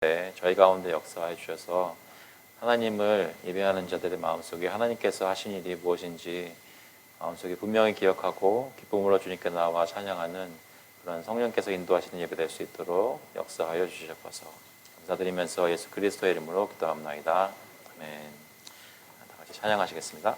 저희 가운데 역사해 주셔서 하나님을 예배하는 자들의 마음속에 하나님께서 하신 일이 무엇인지 마음속에 분명히 기억하고 기쁨으로 주님께 나와 찬양하는 그런 성령께서 인도하시는 예배 될 수 있도록 역사하여 주셔서 감사드리면서 예수 그리스도의 이름으로 기도합나이다. 아멘. 다 같이 찬양하시겠습니다.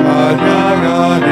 찬양하네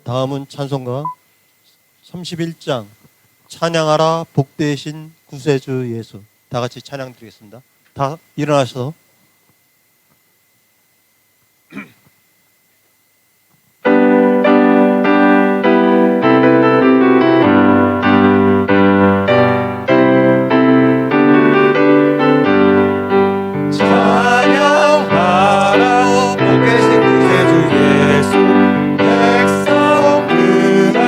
다음은 찬송가 31장 찬양하라 복되신 구세주 예수. 다 같이 찬양 드리겠습니다. 다 일어나셔서 찬양하라 복되신 구세주 예수. 백성들아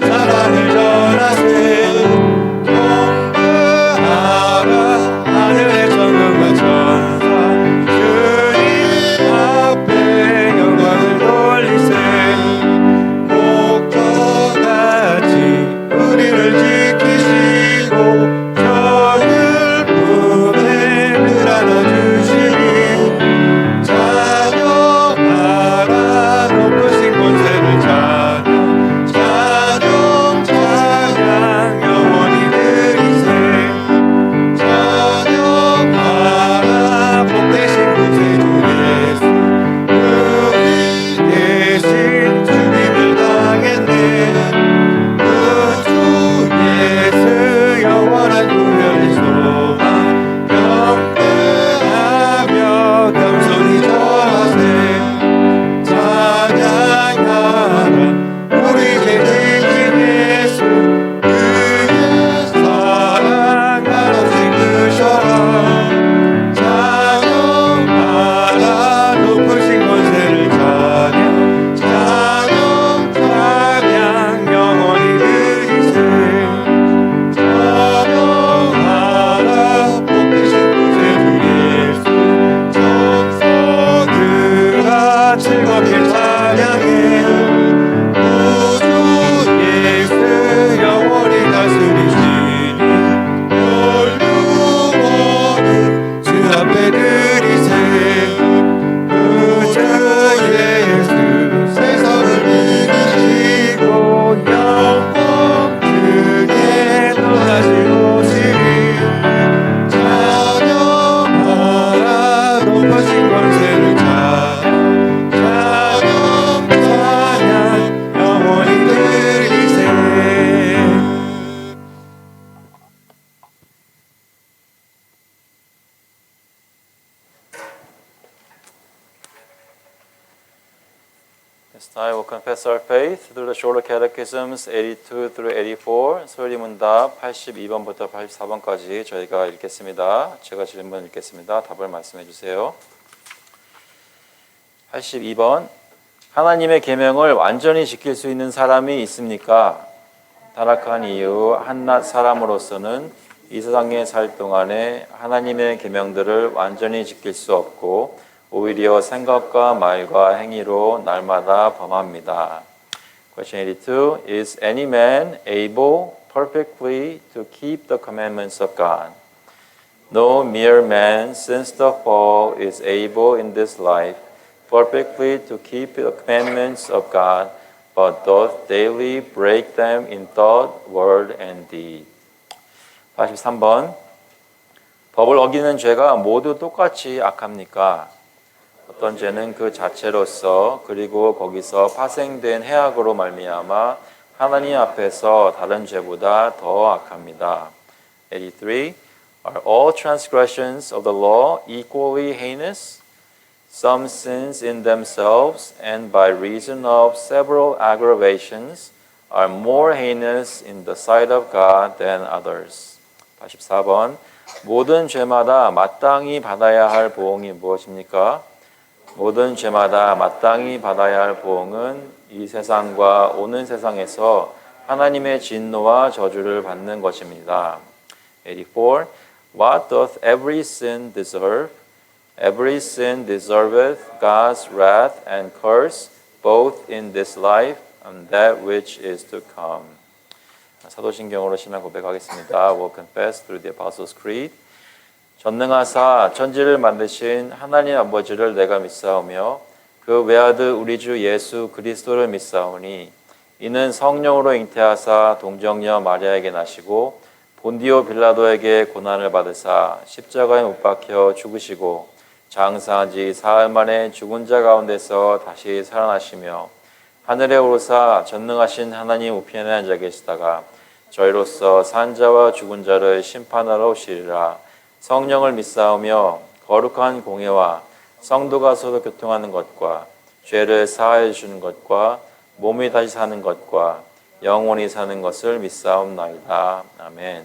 사랑을 전하세. 경배하라 하늘의 전능과 천사. 주님 앞에 영광을 돌리세. 목자같이 우리를 지키시고 적을 품에 늘 안아주시니 찬양하라 높으신 권세를 찬양. 찬양 찬양 영원히 드리세. 찬양하라 복되신 구세주 예수. 우리 대신 죽임을 당했네. 구주 예수 영원한 구원의 소망. 경배하며 겸손히 절하세. 찬양하라 우리 죄지신 예수. 그의 사랑 한없이 크셔라. 찬양하라 높으신 권세를 찬양. 찬양 찬양 영원히 드리세. 찬양하라 복되신 구세주 예수. 천사들아 즐겁게 찬양해. 구주 예수 영원히 다스리시니 영원히 주 앞에 드리세. 구주 예수 세상을 이기시고 영광 중에 또 다시 오시리. 찬양하라 높으신 권세를 찬양. 찬양 찬양 영원히 드리세. This time we'll confess our faith through the shorter catechisms 82 through 84. 소리문답 82번부터 84번까지 저희가 읽겠습니다. 제가 질문 읽겠습니다. 답을 말씀해 주세요. 82번. 하나님의 계명을 완전히 지킬 수 있는 사람이 있습니까? 타락한 이후 한낱 사람으로서는 이 세상에 살 동안에 하나님의 계명들을 완전히 지킬 수 없고 오히려 생각과 말과 행위로 날마다 범합니다. Question 82. Is any man able perfectly to keep the commandments of God? No mere man since the fall is able in this life perfectly to keep the commandments of God, but doth daily break them in thought, word, and deed. 83번. 법을 어기는 죄가 모두 똑같이 악합니까? 어떤 죄는 그 자체로서 그리고 거기서 파생된 해악으로 말미암아 하나님 앞에서 다른 죄보다 더 악합니다. 83. Are all transgressions of the law equally heinous? Some sins in themselves and by reason of several aggravations are more heinous in the sight of God than others. 84번. 모든 죄마다 마땅히 받아야 할 보응이 무엇입니까? 모든 죄마다 마땅히 받아야 할 보응은 이 세상과 오는 세상에서 하나님의 진노와 저주를 받는 것입니다. 84. What doth every sin deserve? Every sin deserveth God's wrath and curse, both in this life and that which is to come. 사도신경으로 신앙 고백하겠습니다. We'll confess through the Apostles' Creed. 전능하사 천지를 만드신 하나님 아버지를 내가 믿사오며 그 외아들 우리 주 예수 그리스도를 믿사오니 이는 성령으로 잉태하사 동정녀 마리아에게 나시고 본디오 빌라도에게 고난을 받으사 십자가에 못 박혀 죽으시고 장사한 지 사흘 만에 죽은 자 가운데서 다시 살아나시며 하늘에 오르사 전능하신 하나님 우편에 앉아 계시다가 저희로서 산 자와 죽은 자를 심판하러 오시리라. 성령을 믿사오며 거룩한 공예와 성도가 서로 교통하는 것과 죄를 사하여 주는 것과 몸이 다시 사는 것과 영원히 사는 것을 믿사옵나이다. 아멘.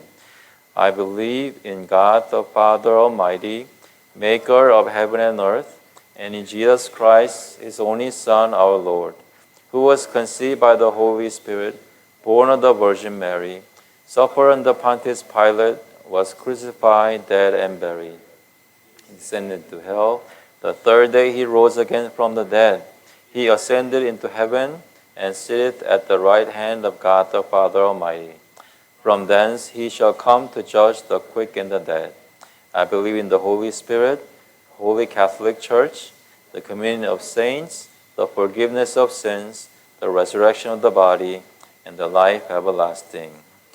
I believe in God the Father Almighty, maker of heaven and earth, and in Jesus Christ, his only Son, our Lord, who was conceived by the Holy Spirit, born of the Virgin Mary, suffered under Pontius Pilate, was crucified, dead, and buried. He descended to hell. The third day he rose again from the dead. He ascended into heaven and sitteth at the right hand of God the Father Almighty. From thence he shall come to judge the quick and the dead. I believe in the Holy Spirit, Holy Catholic Church, the communion of saints, the forgiveness of sins, the resurrection of the body, and the life everlasting.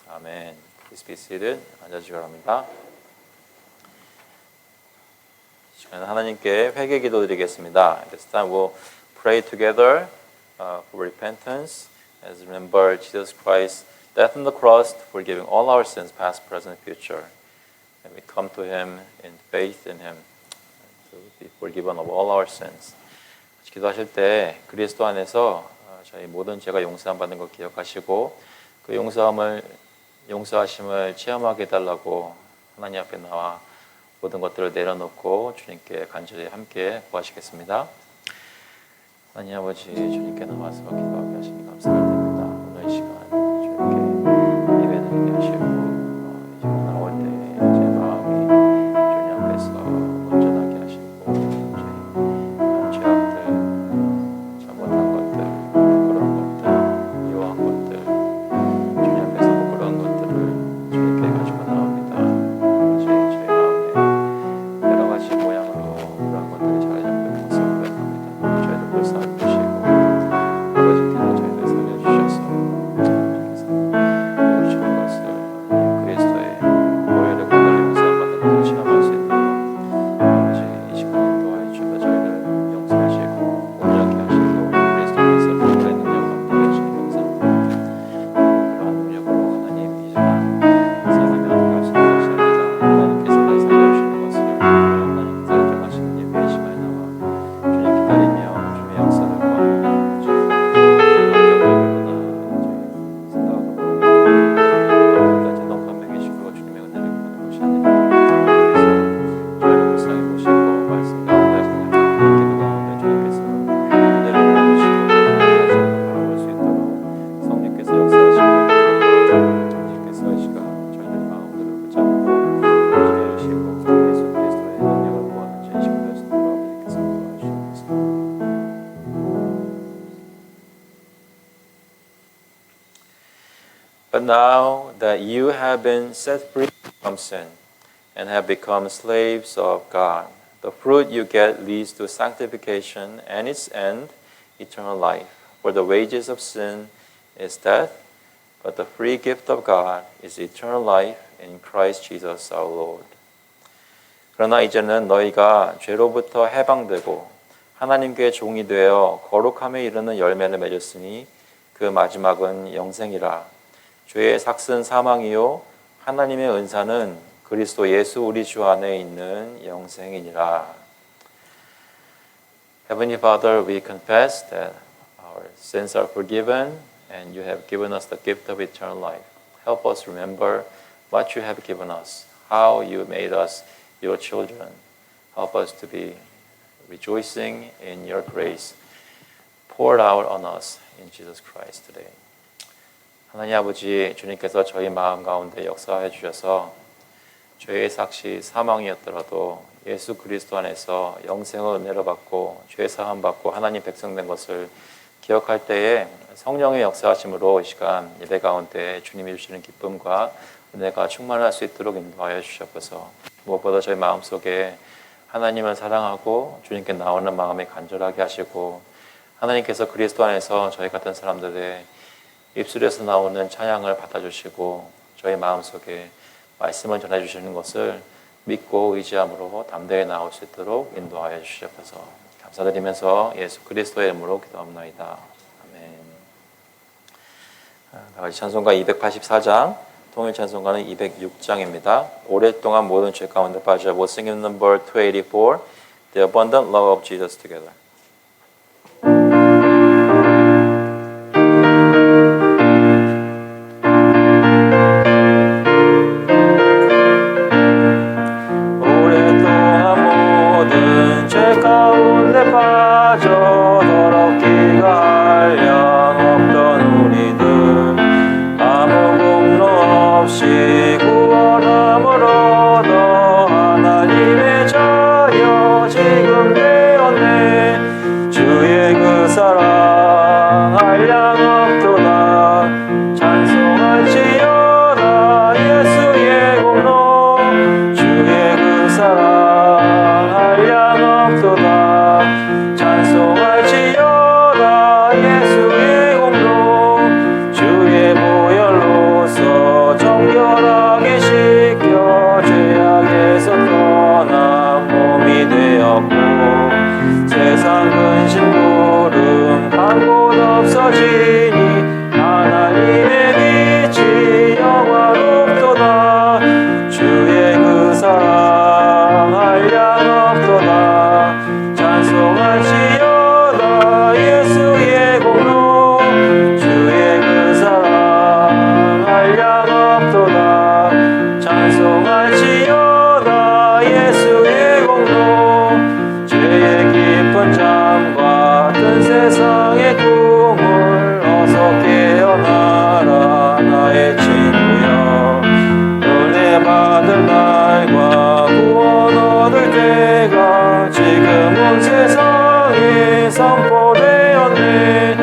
Amen. Please be seated. 앉아주시기 바랍니다. 하나님께 회개 기도드리겠습니다. This time we'll pray together for repentance as we remember Jesus Christ's death on the cross, forgiving all our sins, past, present, future. And we come to Him in faith in Him to be forgiven of all our sins. 기도하실 때 그리스도 안에서 저희 모든 죄가 용서받는 걸 기억하시고 그 용서하심을 체험하게 해달라고 하나님 앞에 나와 모든 것들을 내려놓고 주님께 간절히 함께 구하시겠습니다. 하나님 아버지, 주님께 나와서 기도하게 하시니 감사드립니다. 오늘 이 시간 주님께 예배드리게 하시고 이 시간 나올 때 제 마음이 주님 앞에서 온전하게 하시고 제 죄악들, 잘못한 것들, 부끄러운 것들, 미워한 것들, 주님 앞에서 부끄러운 것들을 주님께 가지고 나옵니다. 아버지, 제 마음에 여러 가지 모양으로 그런 것들이 자리 잡고 있는 것을 고백합니다. 저희를 불쌍히 보시고 아버지께서 저희를 살려주셔서 주님께서 주시는 것을 그리스도의 보혈의 권한을 용서받는 것을 체험할 수 있도록 아버지 이 시간에 인도하여 주셔서 저희를 용서하시고 온전케 하시고 그리스도께서 부활의 능력을 얻게 하시니 감사합니다. 그러한 능력으로 하나님 이 시간 사람이 어떻게 할 수 있는 것이 아니라 하나님께서 날 살려주시는 것을 하나님께서 인정하시는 예배의 시간에 나와 주님 기다리며 주님의 역사를 구합니다. 주님 감격하구나 저희 생각을 보내고 제 너무 감명해주시고 주님의 은혜를 구하는 것이 아니라 그래서 저희를 불쌍히 보시고 말씀 가운데 기도 가운데 주님께서 은혜를 부어주시고 저희를 다시 한번 바라볼 수 있도록 성령께서 역사하시고 주님께서 이 시간 저희들의 마음들을 붙잡고 지혜주시고 예수 그리스도의 능력을 구하는 제 시간 될 수 있도록 주님께서 도와주시겠습니다. But now that you have been set free from sin and have become slaves of God, the fruit you get leads to sanctification and its end, eternal life. For the wages of sin is death, but the free gift of God is eternal life in Christ Jesus our Lord. 그러나 이제는 너희가 죄로부터 해방되고 하나님께 종이 되어 거룩함에 이르는 열매를 맺었으니 그 마지막은 영생이라. 죄의 삭은 사망이요 하나님의 은사는 그리스도 예수 우리 주 안에 있는 영생이니라. Heavenly Father, we confess that our sins are forgiven and you have given us the gift of eternal life. Help us remember what you have given us, how you made us your children. Help us to be rejoicing in your grace poured out on us in Jesus Christ today. 하나님 아버지, 주님께서 저희 마음 가운데 역사해 주셔서 죄의 삭시 사망이었더라도 예수 그리스도 안에서 영생을 은혜로 받고 죄 사함 받고 하나님 백성 된 것을 기억할 때에 성령의 역사하심으로 이 시간 예배 가운데 주님이 주시는 기쁨과 은혜가 충만할 수 있도록 인도하여 주시옵소서. 무엇보다 저희 마음속에 하나님을 사랑하고 주님께 나오는 마음이 간절하게 하시고 하나님께서 그리스도 안에서 저희 같은 사람들의 입술에서 나오는 찬양을 받아주시고 저희 마음속에 말씀을 전해주시는 것을 믿고 의지함으로 담대히 나올 수 있도록 인도하여 주시옵소서. 감사드리면서 예수 그리스도의 이름으로 기도합나이다. 아멘. 다 같이 찬송가 284장, 통일 찬송가는 206장입니다. 오랫동안 모든 죄 가운데 빠져 We'll sing in number 284, The Abundant Love of Jesus together. 오랫동안 모든 죄 가운데 빠져 더럽기가 한량없던 우리들 아무 공로 없이 구원함을 얻어 하나님의 자녀 지금 되었네. 주의 그 사랑 한량없도다. 찬송할지어다 예수의 공로. 주의 그 사랑 한량없도다. 찬송할지어다 예수의 공로. 주의 보혈로서 정결하게 씻겨 죄악에서 떠난 몸이 되었고 세상 근심 고름 한 곳 없어지니 하나님의 빛이 영화롭도다. 주의 그 사랑 한량없도다. 찬송할지어다 예수의 공로. 주의 그 사랑 한량없도다. 찬송할지어다 예수의 공로. 죄의 깊은 잠과 큰 세상의 꿈을 어서 깨어나라 나의 친구여. 은혜 받을 날과 구원 얻을 때가 지금 온 세상에 선포되었네.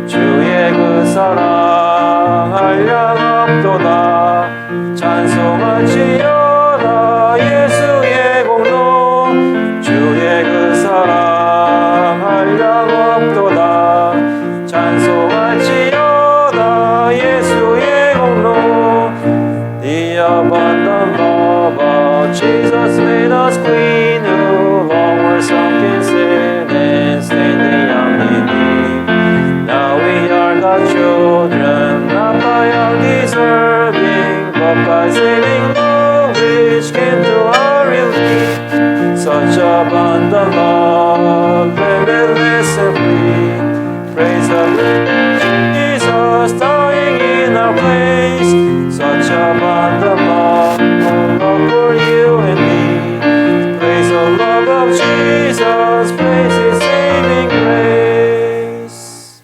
주의 그 사랑 한량없도다. 찬송할지어다 예수의 공로. 주의 그 사랑 한량없도다. 찬송할지어다 예수의 공로. The abundant love of Jesus made us clean, who long were sunk in sin and standing unbelief. Now we are God's children, not by our deserving, but by saving love which came to our relief. Such abundant love, limitless and free. Praise the Lord Jesus dying in our place. Such abundant love, love for you and me. Praise the love of Jesus, praise His saving grace.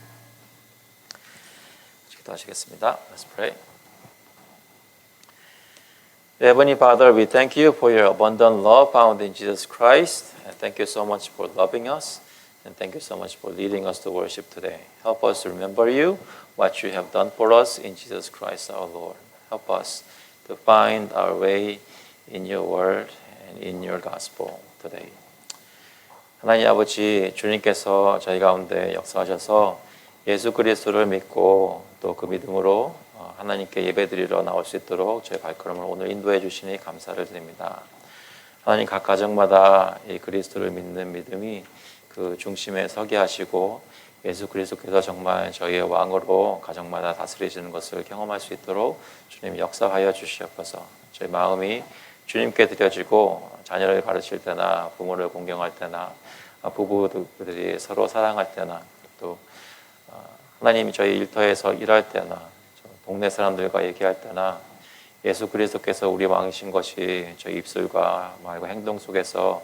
기도하시겠습니다. Let's pray. Heavenly Father, we thank you for your abundant love found in Jesus Christ. And thank you so much for loving us. And thank you so much for leading us to worship today. Help us to remember you, what you have done for us in Jesus Christ our Lord. Help us to find our way in your word and in your gospel today. 하나님 아버지, 주님께서 저희 가운데 역사하셔서 예수 그리스도를 믿고 또 그 믿음으로 하나님께 예배드리러 나올 수 있도록 저희 발걸음을 오늘 인도해 주시니 감사를 드립니다. 하나님 각 가정마다 이 그리스도를 믿는 믿음이 그 중심에 서게 하시고 예수 그리스도께서 정말 저희의 왕으로 가정마다 다스리시는 것을 경험할 수 있도록 주님 역사하여 주시옵소서. 저희 마음이 주님께 드려지고 자녀를 가르칠 때나 부모를 공경할 때나 부부들이 서로 사랑할 때나 또 하나님이 저희 일터에서 일할 때나 동네 사람들과 얘기할 때나 예수 그리스도께서 우리 왕이신 것이 저희 입술과 말과 행동 속에서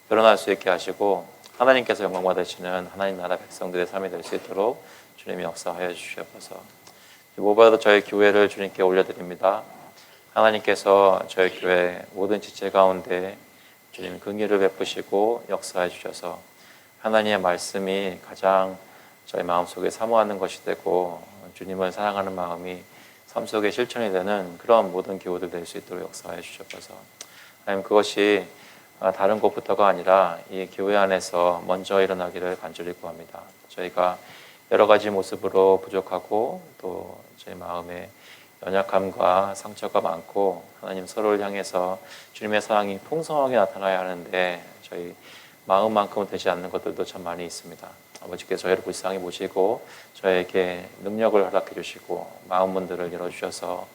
드러날 수 있게 하시고 하나님께서 영광 받으시는 하나님 나라 백성들의 삶이 될 수 있도록 주님이 역사하여 주시옵소서. 무엇보다도 저희 교회를 주님께 올려드립니다. 하나님께서 저희 교회 모든 지체 가운데 주님 긍휼을 베푸시고 역사해 주셔서 하나님의 말씀이 가장 저희 마음속에 사모하는 것이 되고 주님을 사랑하는 마음이 삶 속에 실천이 되는 그런 모든 교우들 될 수 있도록 역사해 주셔서 하나님 그것이 다른 곳부터가 아니라 이 교회 안에서 먼저 일어나기를 간절히 구합니다. 저희가 여러 가지 모습으로 부족하고 또 저희 마음에 연약함과 상처가 많고 하나님 서로를 향해서 주님의 사랑이 풍성하게 나타나야 하는데 저희 마음만큼은 되지 않는 것들도 참 많이 있습니다. 아버지께서 저희를 불쌍히 보시고 저에게 능력을 허락해 주시고 마음 문들을 열어주셔서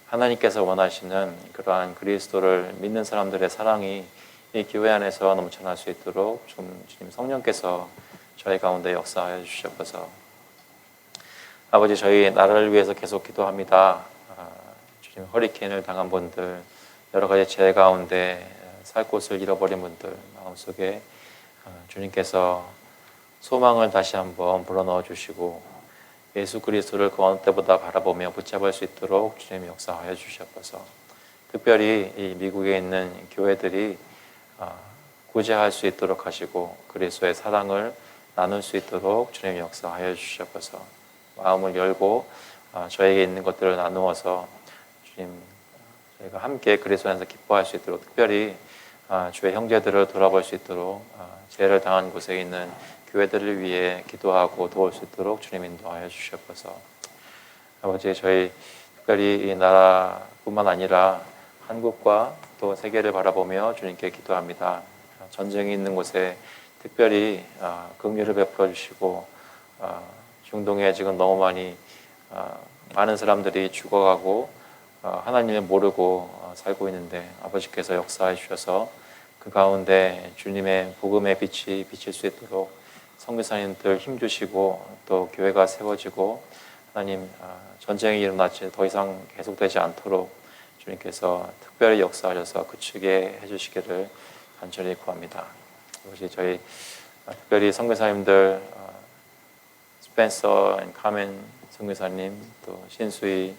하나님께서 원하시는 그러한 그리스도를 믿는 사람들의 사랑이 이 교회 안에서 넘쳐날 수 있도록 주님 성령께서 저희 가운데 역사하여 주셔서 아버지 저희 나라를 위해서 계속 기도합니다. 주님 허리케인을 당한 분들 여러 가지 재해 가운데 살 곳을 잃어버린 분들 마음속에 주님께서 소망을 다시 한번 불어넣어 주시고 예수 그리스도를 그 어느 때보다 바라보며 붙잡을 수 있도록 주님이 역사하여 주셔서 특별히 이 미국에 있는 교회들이 구제할 수 있도록 하시고 그리스도의 사랑을 나눌 수 있도록 주님이 역사하여 주셔서 마음을 열고 저에게 있는 것들을 나누어서 주님 저희가 함께 그리스도 안에서 기뻐할 수 있도록 특별히 주의 형제들을 돌아볼 수 있도록 죄를 당한 곳에 있는 교회들을 위해 기도하고 도울 수 있도록 주님 인도하여 주셔서 아버지 저희 특별히 이 나라뿐만 아니라 한국과 또 세계를 바라보며 주님께 기도합니다. 전쟁이 있는 곳에 특별히 긍휼을 베풀어 주시고 중동에 지금 너무 많은 사람들이 죽어가고 하나님을 모르고 살고 있는데 아버지께서 역사해 주셔서 그 가운데 주님의 복음의 빛이 비칠 수 있도록 선교사님들 힘주시고 또 교회가 세워지고 하나님 전쟁이 일어나지 더 이상 계속되지 않도록 주님께서 특별히 역사하셔서 그치게 해주시기를 간절히 구합니다. 아버지 저희 특별히 선교사님들 스펜서 앤 카멘 선교사님 또 신수희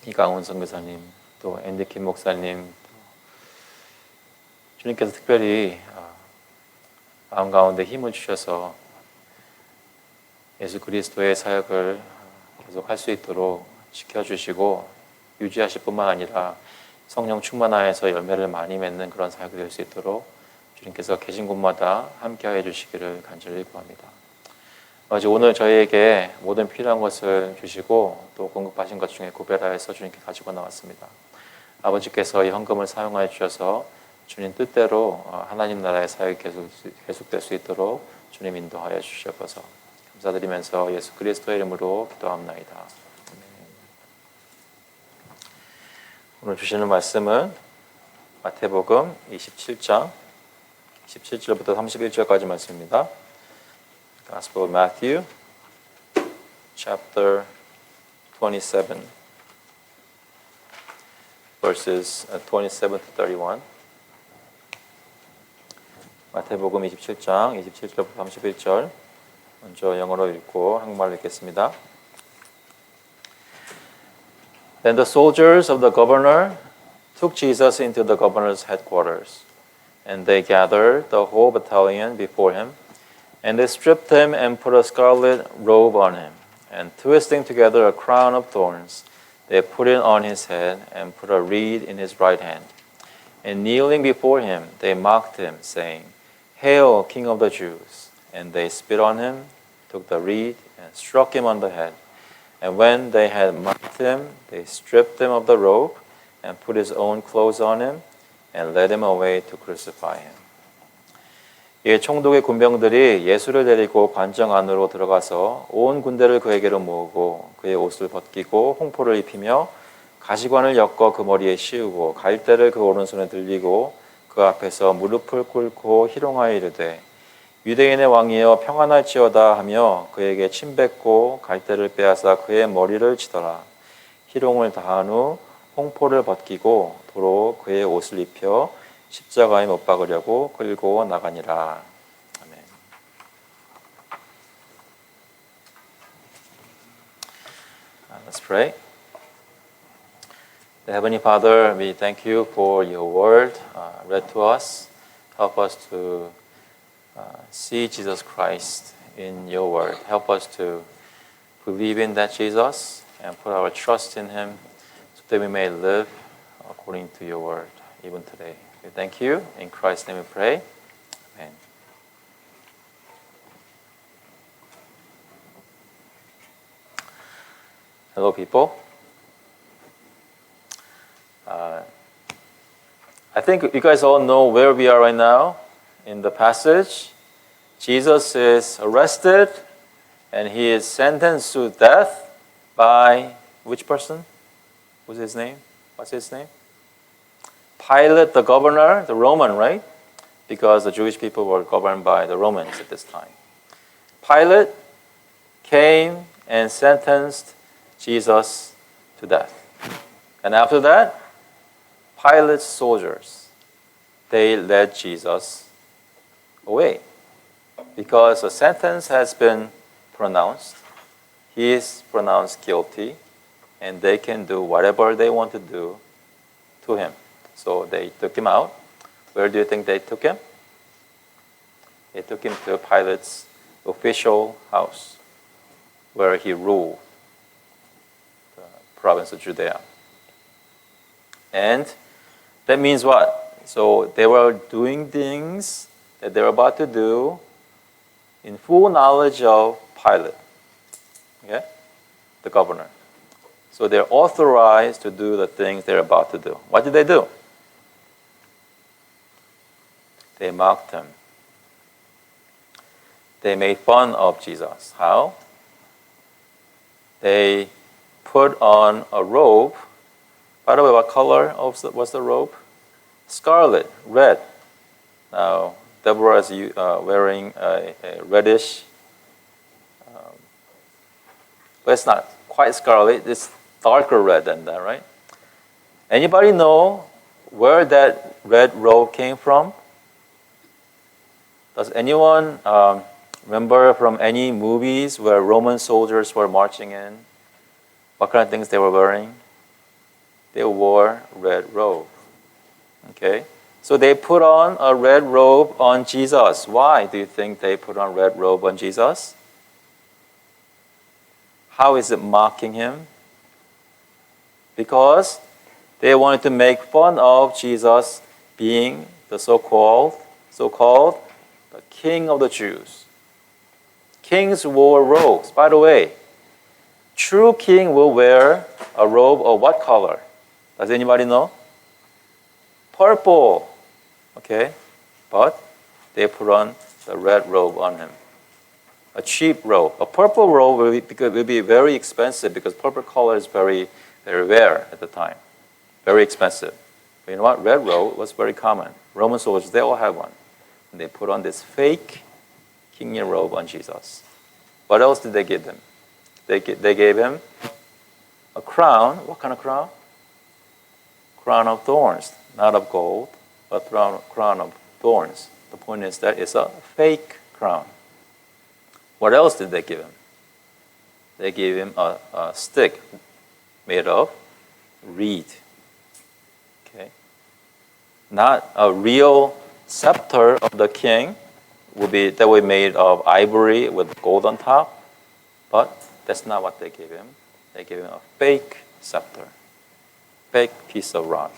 이강훈 선교사님 또 앤디 킴 목사님 주님께서 특별히 마음 가운데 힘을 주셔서 예수 그리스도의 사역을 계속 할 수 있도록 지켜주시고 유지하실 뿐만 아니라 성령 충만하여서 열매를 많이 맺는 그런 사역이 될 수 있도록 주님께서 계신 곳마다 함께하여 주시기를 간절히 구합니다. 아버지 오늘 저희에게 모든 필요한 것을 주시고 또 공급하신 것 중에 구별하여서 주님께 가지고 나왔습니다. 아버지께서 이 헌금을 사용하여 주셔서 주님 뜻대로 하나님 나라의 사역이 계속될 수 있도록 주님 인도하여 주셔서 감사드리면서 예수 그리스도의 이름으로 기도합나이다. 오늘 주시는 말씀은 마태복음 27장 17절부터 31절까지 말씀입니다. Gospel of Matthew, chapter 27, verses 27 to 31. 마태복음 27장 27절부터 31절 먼저 영어로 읽고 한국말로 읽겠습니다. Then the soldiers of the governor took Jesus into the governor's headquarters, and they gathered the whole battalion before him, and they stripped him and put a scarlet robe on him, and twisting together a crown of thorns, they put it on his head and put a reed in his right hand. And kneeling before him, they mocked him, saying, Hail, King of the Jews! And they spit on him, took the reed, and struck him on the head. And when they had mocked him, they stripped him of the robe, and put his own clothes on him, and led him away to crucify him. 이 총독의 군병들이 예수를 데리고 관정 안으로 들어가서 온 군대를 그에게로 모으고 그의 옷을 벗기고 홍포를 입히며 가시관을 엮어 그 머리에 씌우고 갈대를 그 오른손에 들리고 그 앞에서 무릎을 꿇고 희롱하여 이르되 유대인의 왕이여 평안할지어다 하며 그에게 침뱉고 갈대를 빼앗아 그의 머리를 치더라. 희롱을 다한 후 홍포를 벗기고 도로 그의 옷을 입혀 십자가에 못 박으려고 끌고 나가니라. 아멘. Let's pray. Heavenly Father, we thank you for your word read to us. Help us to see Jesus Christ in your word. Help us to believe in that Jesus and put our trust in him so that we may live according to your word even today. We thank you. In Christ's name we pray. Amen. Hello, people. I think you guys all know where we are right now in the passage. Jesus is arrested and he is sentenced to death by which person? What's his name? What's his name? Pilate, the governor, the Roman, right? Because the Jewish people were governed by the Romans at this time. Pilate came and sentenced Jesus to death. And after that, Pilate's soldiers, they led Jesus away. Because a sentence has been pronounced, he is pronounced guilty, and they can do whatever they want to do to him. So they took him out. Where do you think they took him? They took him to Pilate's official house, where he ruled the province of Judea. And that means what? So they were doing things that they were about to do in full knowledge of Pilate, okay? The governor. So they're authorized to do the things they're about to do. What did they do? They mocked him. They made fun of Jesus. How? They put on a robe. By the way, what color was the robe? Scarlet, red. Now, Deborah is wearing a reddish, but it's not quite scarlet. It's darker red than that, right? Anybody know where that red robe came from? Does anyone remember from any movies where Roman soldiers were marching in? What kind of things they were wearing? They wore red robe. Okay? So they put on a red robe on Jesus. Why do you think they put on red robe on Jesus? How is it mocking him? Because they wanted to make fun of Jesus being the so-called the King of the Jews. Kings wore robes. By the way, true king will wear a robe of what color? Does anybody know? Purple. Okay? But they put on the red robe on him. A cheap robe. A purple robe will be very expensive because purple color is very, very rare at the time. Very expensive. But you know what? Red robe was very common. Roman soldiers, they all had one. And they put on this fake kingly robe on Jesus. What else did they give him? They gave him a crown. What kind of crown? Crown of thorns. Not of gold, but crown of thorns. The point is that it's a fake crown. What else did they give him? They gave him a stick made of reed. Okay? Not a real scepter of the king that would be made of ivory with gold on top, but that's not what they gave him. They gave him a fake scepter, fake piece of rock.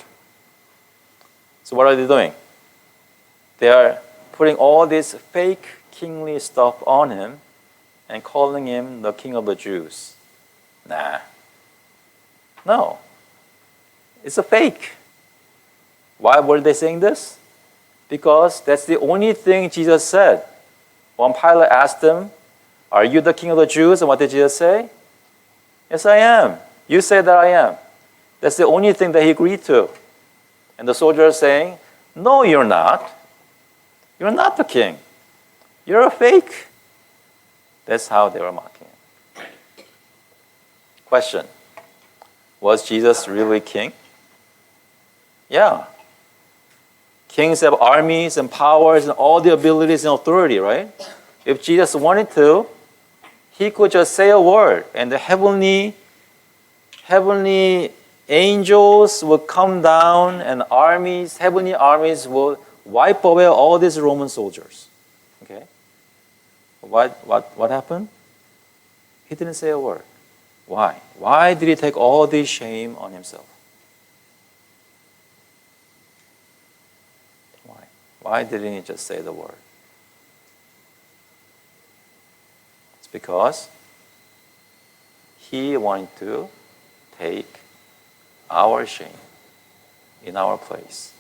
So what are they doing? They are putting all this fake kingly stuff on him and calling him the King of the Jews. Nah. No. It's a fake. Why were they saying this? Because that's the only thing Jesus said. When Pilate asked him, "Are you the King of the Jews?" And what did Jesus say? "Yes, I am. You say that I am." That's the only thing that he agreed to. And the soldier is saying, "No, you're not. You're not the king. You're a fake." That's how they were mocking him. Question: was Jesus really king? Yeah. Kings have armies and powers and all the abilities and authority, right? If Jesus wanted to, he could just say a word and the heavenly angels would come down and heavenly armies will wipe away all these Roman soldiers. Okay? What happened? He didn't say a word. Why? Why did he take all this shame on himself? Why didn't he just say the word? It's because he wanted to take our shame in our place.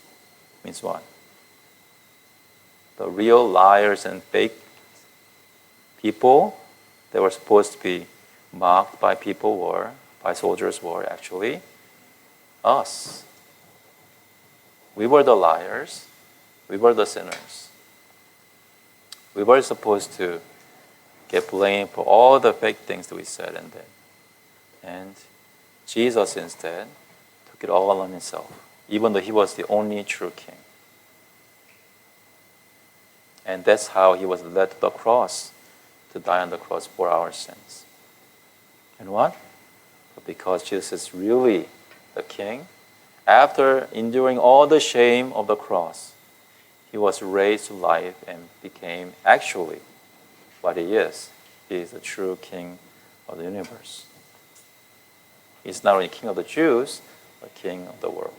Means what? The real liars and fake people that were supposed to be mocked by people were, by soldiers were actually us. We were the liars. We were the sinners. We were supposed to get blamed for all the fake things that we said and did. And Jesus instead took it all on himself, even though he was the only true king. And that's how he was led to the cross, to die on the cross for our sins. And what? But because Jesus is really the king, after enduring all the shame of the cross, he was raised to life and became actually what he is. He is the true king of the universe. He's not only king of the Jews, but king of the world.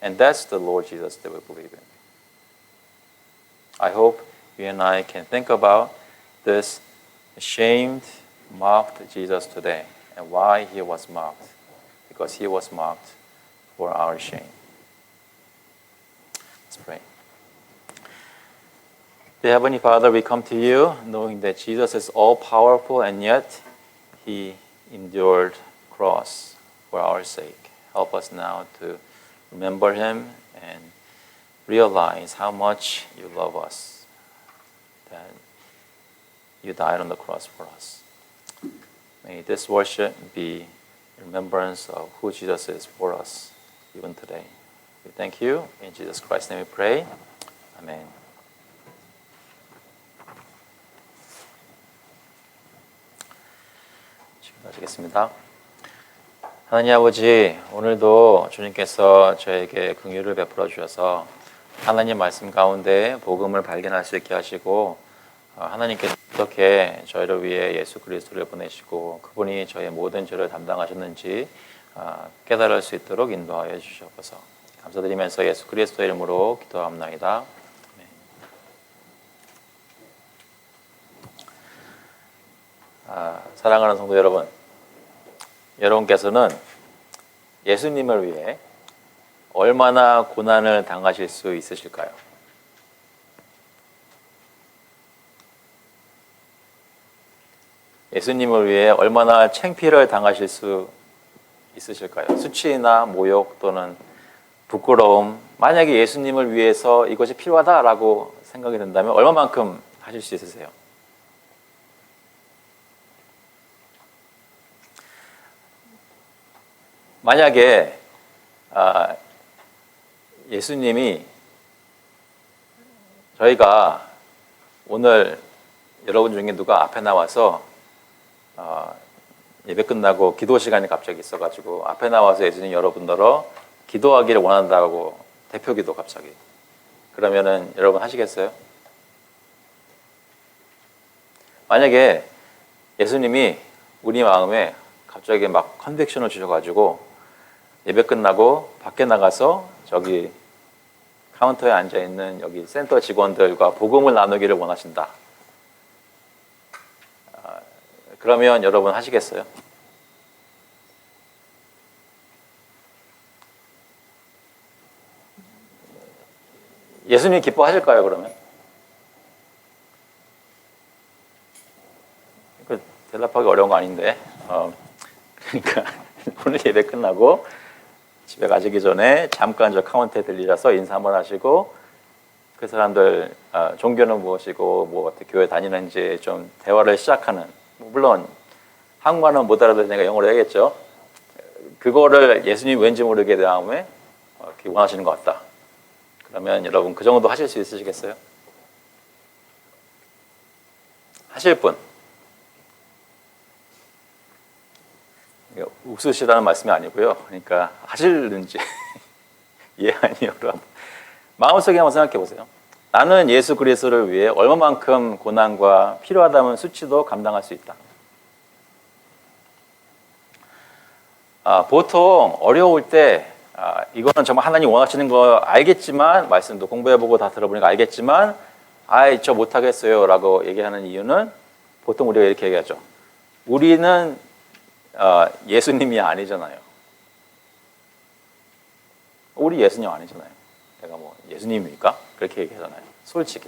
And that's the Lord Jesus that we believe in. I hope you and I can think about this shamed, mocked Jesus today and why he was mocked. Because he was mocked for our shame. Let's pray. Dear Heavenly Father, we come to you knowing that Jesus is all-powerful and yet he endured cross for our sake. Help us now to remember him and realize how much you love us, that you died on the cross for us. May this worship be a remembrance of who Jesus is for us, even today. We thank you. In Jesus Christ's name we pray. Amen. 마치겠습니다. 하나님 아버지, 오늘도 주님께서 저에게 긍휼을 베풀어 주셔서 하나님 말씀 가운데 복음을 발견할 수 있게 하시고 하나님께서 어떻게 저희를 위해 예수 그리스도를 보내시고 그분이 저의 모든 죄를 담당하셨는지 깨달을 수 있도록 인도하여 주시옵소서. 감사드리면서 예수 그리스도의 이름으로 기도합나이다. 사랑하는 성도 여러분, 여러분께서는 예수님을 위해 얼마나 고난을 당하실 수 있으실까요? 예수님을 위해 얼마나 창피를 당하실 수 있으실까요? 수치나 모욕 또는 부끄러움, 만약에 예수님을 위해서 이것이 필요하다라고 생각이 든다면 얼마만큼 하실 수 있으세요? 만약에 예수님이 저희가 오늘 여러분 중에 누가 앞에 나와서 예배 끝나고 기도 시간이 갑자기 있어가지고 앞에 나와서 예수님 여러분들어 기도하기를 원한다고 대표기도 갑자기 그러면은 여러분 하시겠어요? 만약에 예수님이 우리 마음에 갑자기 막 컨빅션을 주셔가지고 예배 끝나고 밖에 나가서 저기 카운터에 앉아있는 여기 센터 직원들과 복음을 나누기를 원하신다. 그러면 여러분 하시겠어요? 예수님 기뻐하실까요, 그러면? 대답하기 어려운 거 아닌데. 그러니까 오늘 예배 끝나고 집에 가시기 전에 잠깐 저 카운터에 들리셔서 인사 한번 하시고 그 사람들 종교는 무엇이고 뭐 어떻게 교회 다니는지 좀 대화를 시작하는, 물론 한국말은 못 알아들으니까 영어로 해야겠죠. 그거를 예수님 왠지 모르게 다음에 이렇게 원하시는 것 같다. 그러면 여러분 그 정도 하실 수 있으시겠어요? 하실 분? 웃으시라는 말씀이 아니고요. 그러니까 하실는지 예 아니요로 마음속에 한번 생각해 보세요. 나는 예수 그리스도를 위해 얼마만큼 고난과 필요하다면 수치도 감당할 수 있다. 보통 어려울 때 이거는 정말 하나님 원하시는 거 알겠지만 말씀도 공부해보고 다 들어보니까 알겠지만 아이 저 못하겠어요 라고 얘기하는 이유는 보통 우리가 이렇게 얘기하죠. 우리는 예수님이 아니잖아요. 우리 예수님 아니잖아요. 내가 뭐 예수님입니까? 그렇게 얘기하잖아요. 솔직히.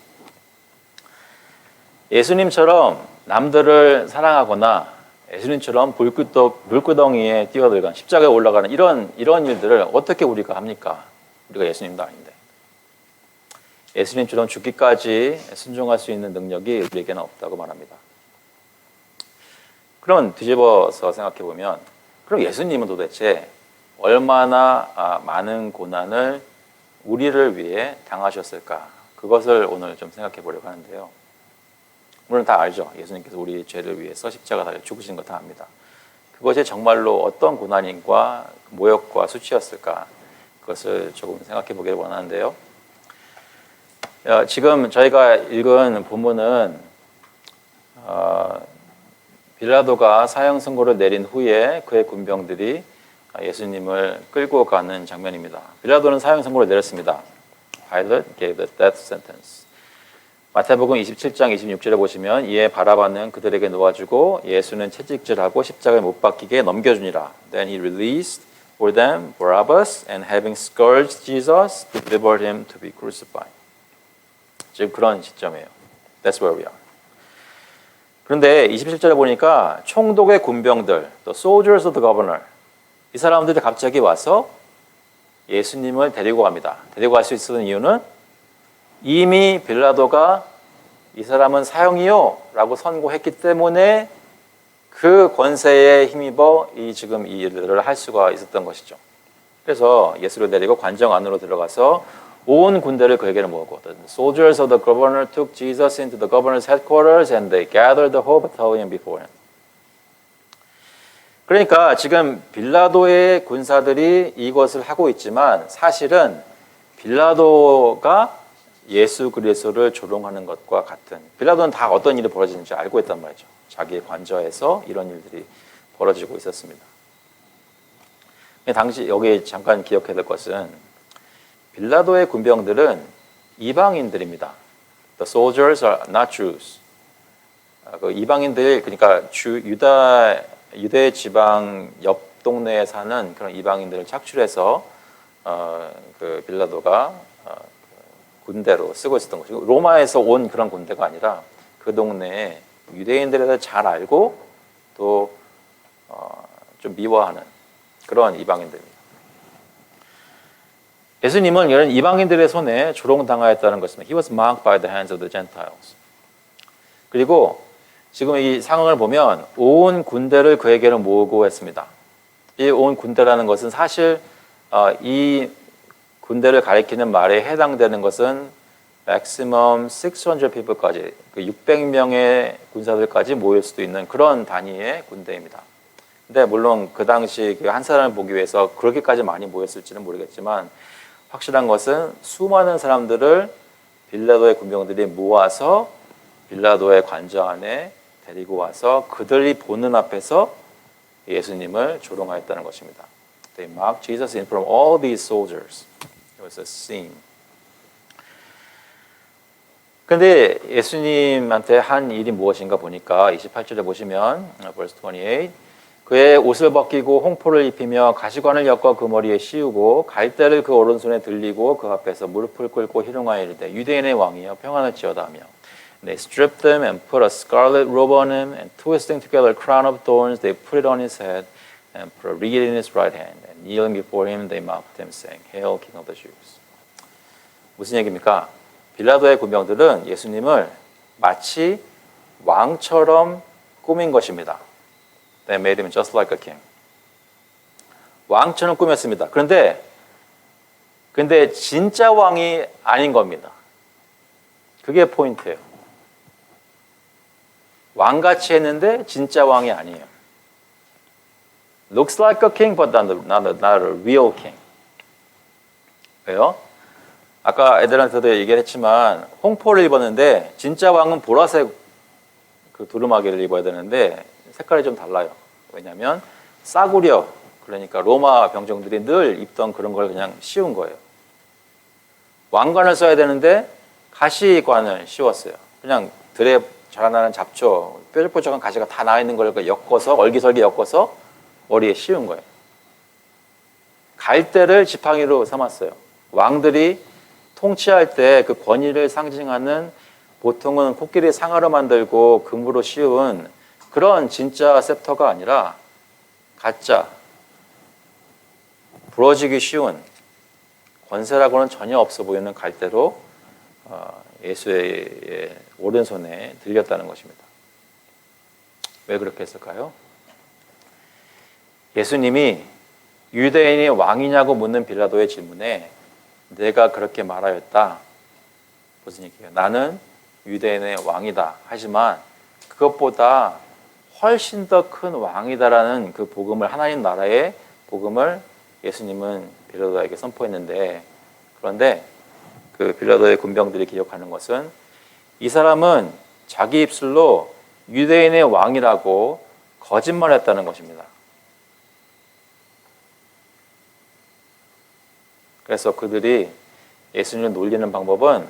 예수님처럼 남들을 사랑하거나 예수님처럼 불구덩이에 뛰어들거나 십자가에 올라가는 이런 일들을 어떻게 우리가 합니까? 우리가 예수님도 아닌데. 예수님처럼 죽기까지 순종할 수 있는 능력이 우리에게는 없다고 말합니다. 그럼 뒤집어서 생각해 보면, 그럼 예수님은 도대체 얼마나 많은 고난을 우리를 위해 당하셨을까? 그것을 오늘 좀 생각해 보려고 하는데요. 물론 다 알죠. 예수님께서 우리 죄를 위해서 십자가 달려 죽으신 거 다 압니다. 그것이 정말로 어떤 고난인과 모욕과 수치였을까? 그것을 조금 생각해 보기를 원하는데요. 지금 저희가 읽은 본문은 빌라도가 사형 선고를 내린 후에 그의 군병들이 예수님을 끌고 가는 장면입니다. 빌라도는 사형 선고를 내렸습니다. Pilate gave the death sentence. 마태복음 27장 26절에 보시면 이에 바라바는 그들에게 놓아주고 예수는 채찍질하고 십자가에 못 박히게 넘겨주니라. Then he released for them Barabbas and having scourged Jesus, delivered him to be crucified. 지금 그런 시점이에요. That's where we are. 그런데 27절에 보니까 총독의 군병들, the soldiers of the governor, 이 사람들이 갑자기 와서 예수님을 데리고 갑니다. 데리고 갈 수 있었던 이유는 이미 빌라도가 이 사람은 사형이요 라고 선고했기 때문에 그 권세에 힘입어 지금 이 일들을 할 수가 있었던 것이죠. 그래서 예수를 데리고 관정 안으로 들어가서 온 군대를 그에게로 모으고 The soldiers of the governor took Jesus into the governor's headquarters and they gathered the whole battalion before him. 그러니까 지금 빌라도의 군사들이 이것을 하고 있지만 사실은 빌라도가 예수 그리스도를 조롱하는 것과 같은, 빌라도는 다 어떤 일이 벌어지는지 알고 있단 말이죠. 자기의 관저에서 이런 일들이 벌어지고 있었습니다. 당시 여기 잠깐 기억해야 될 것은 빌라도의 군병들은 이방인들입니다. The soldiers are not Jews. 그 이방인들, 그러니까 유대 지방 옆 동네에 사는 그런 이방인들을 착출해서 그 빌라도가 군대로 쓰고 있었던 것이고, 로마에서 온 그런 군대가 아니라 그 동네에 유대인들에 대해 잘 알고 또 좀 미워하는 그런 이방인들입니다. 예수님은 이런 이방인들의 손에 조롱당하였다는 것입니다. He was mocked by the hands of the Gentiles. 그리고 지금 이 상황을 보면 온 군대를 그에게로 모으고 했습니다. 이 온 군대라는 것은 사실 이 군대를 가리키는 말에 해당되는 것은 maximum 600 people까지, 그 600명의 군사들까지 모일 수도 있는 그런 단위의 군대입니다. 근데 물론 그 당시 한 사람을 보기 위해서 그렇게까지 많이 모였을지는 모르겠지만 확실한 것은 수많은 사람들을 빌라도의 군병들이 모아서 빌라도의 관저 안에 데리고 와서 그들이 보는 앞에서 예수님을 조롱하였다는 것입니다. They mocked Jesus in front of all these soldiers. It was a scene. 근데 예수님한테 한 일이 무엇인가 보니까 28절에 보시면 verse 28, 그의 옷을 벗기고 홍포를 입히며 가시관을 엮어 그 머리에 씌우고 갈대를 그 오른손에 들리고 그 앞에서 무릎을 꿇고 희롱하여 이르되 유대인의 왕이여 평안을 지어다 하며 They stripped him and put a scarlet robe on him and twisting together a crown of thorns they put it on his head and put a reed in his right hand and kneeling before him they mocked him saying Hail King of the Jews. 무슨 얘기입니까? 빌라도의 군병들은 예수님을 마치 왕처럼 꾸민 것입니다. They made him just like a king. 왕처럼 꾸몄습니다. 그런데 진짜 왕이 아닌 겁니다. 그게 포인트예요. 왕같이 했는데 진짜 왕이 아니에요. Looks like a king, but not a real king. 왜요? 아까 애들한테도 얘기를 했지만 홍포를 입었는데 진짜 왕은 보라색 그 두루마기를 입어야 되는데 색깔이 좀 달라요. 왜냐하면 싸구려, 그러니까 로마 병정들이 늘 입던 그런 걸 그냥 씌운 거예요. 왕관을 써야 되는데 가시관을 씌웠어요. 그냥 들에 자라나는 잡초, 뾰족뾰족한 가시가 다 나 있는 걸 엮어서 얼기설기 엮어서 머리에 씌운 거예요. 갈대를 지팡이로 삼았어요. 왕들이 통치할 때 그 권위를 상징하는 보통은 코끼리 상아로 만들고 금으로 씌운 그런 진짜 셉터가 아니라 가짜, 부러지기 쉬운 권세라고는 전혀 없어 보이는 갈대로 예수의 오른손에 들렸다는 것입니다. 왜 그렇게 했을까요? 예수님이 유대인이 왕이냐고 묻는 빌라도의 질문에 내가 그렇게 말하였다. 무슨 얘기예요? 나는 유대인의 왕이다. 하지만 그것보다 훨씬 더 큰 왕이다라는 그 복음을, 하나님 나라의 복음을 예수님은 빌라도에게 선포했는데, 그런데 그 빌라도의 군병들이 기억하는 것은 이 사람은 자기 입술로 유대인의 왕이라고 거짓말했다는 것입니다. 그래서 그들이 예수님을 놀리는 방법은